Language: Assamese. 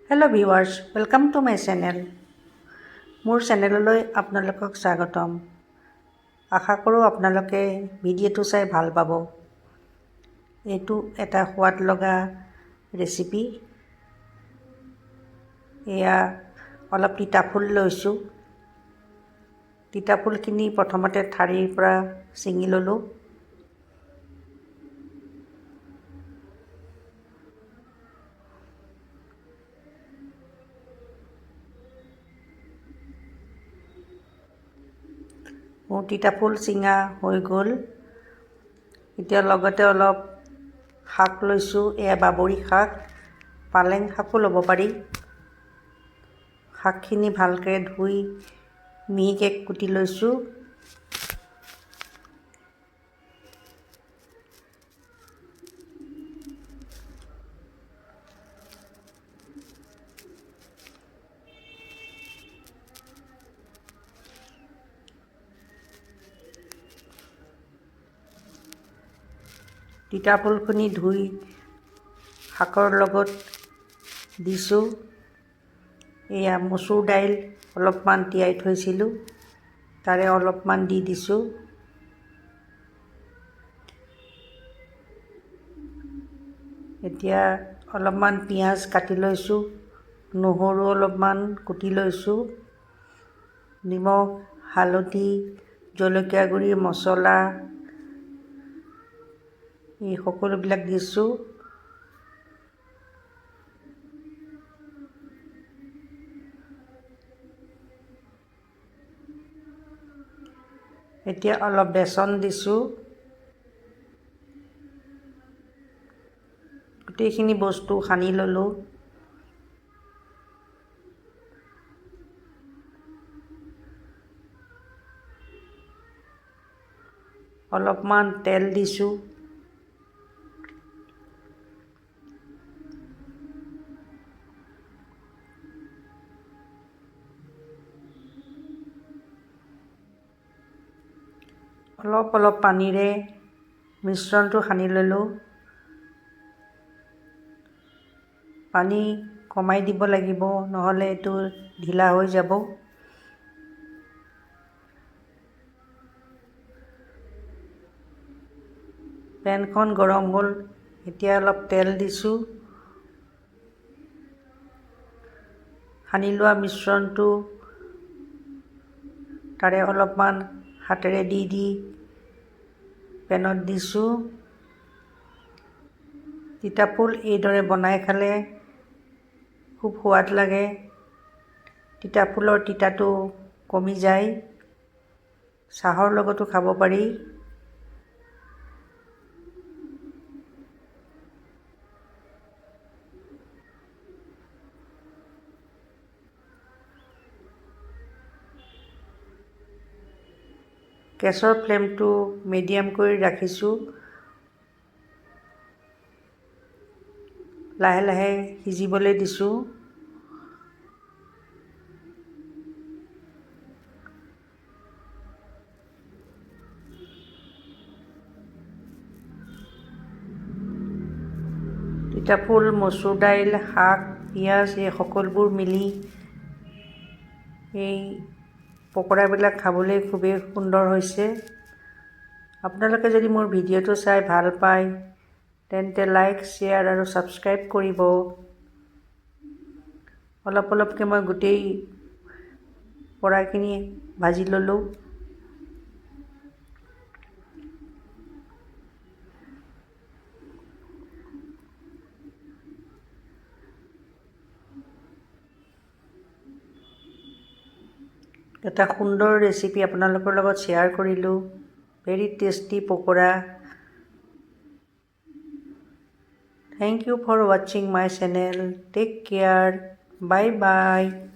Hello' viewers, welcome to my channel. মোৰ চেনেললৈ আপোনালোকক স্বাগতম। আশা কৰোঁ আপোনালোকে ভিডিঅ'টো চাই ভাল পাব। এইটো এটা সোৱাদ লগা ৰেচিপি। এয়া অলপ তিতা ফুল লৈছোঁ। তিতা ফুলখিনি প্ৰথমতে ঠাৰিৰ পৰা ছিঙি ল'লোঁ। মোৰ তিতা ফুল ছিঙা হৈ গ'ল। এতিয়া লগতে অলপ শাক লৈছোঁ। এয়া বাবৰি শাক, পালেং শাকো ল'ব পাৰি। শাকখিনি ভালকৈ ধুই মিহিকৈ কুটি লৈছোঁ। তিতা ফুলখিনি ধুই শাকৰ লগত দিছোঁ। এয়া মচুৰ দাইল অলপমান তিয়াই থৈছিলোঁ, তাৰে অলপমান দি দিছোঁ। এতিয়া অলপমান পিঁয়াজ কাটি লৈছোঁ, নহৰু অলপমান কুটি লৈছোঁ, নিমখ, হালধি, জলকীয়া গুড়ি, মছলা এই সকলোবিলাক দিছোঁ। এতিয়া অলপ বেচন দিছোঁ। গোটেইখিনি বস্তু সানি ল'লোঁ। অলপমান তেল দিছোঁ। অলপ অলপ পানীৰে মিশ্ৰণটো সানি ল'লোঁ। পানী কমাই দিব লাগিব, নহ'লে এইটো ঢিলা হৈ যাব। পেনখন গৰম হ'ল, এতিয়া অলপ তেল দিছোঁ। সানি লোৱা মিশ্ৰণটো তাৰে অলপমান হাতেৰে দি পেনত দিছোঁ। তিতা ফুল এইদৰে বনাই খালে খুব সোৱাদ লাগে। তিতা ফুলৰ তিতাটো কমি যায়। চাহৰ লগতো খাব পাৰি। গেছৰ ফ্লেমটো মিডিয়াম কৰি ৰাখিছোঁ। লাহে লাহে সিজিবলৈ দিছোঁ। তিতা ফুল, মচুৰ দাইল, শাক, পিঁয়াজ এই সকলোবোৰ মিলি এই পকৰাবিলাক খাবলৈ খুবেই সুন্দৰ হৈছে। আপোনালোকে যদি মোৰ ভিডিঅ'টো চাই ভাল পায় তেন্তে লাইক, শ্বেয়াৰ আৰু ছাবস্ক্ৰাইব কৰিব। অলপ অলপকৈ মই গোটেই পকৰাখিনি ভাজি ল'লোঁ। এটা সুন্দৰ ৰেচিপি আপোনালোকৰ লগত শ্বেয়াৰ কৰিলোঁ। Very tasty pakora. Thank you for watching my channel. Take care. Bye bye.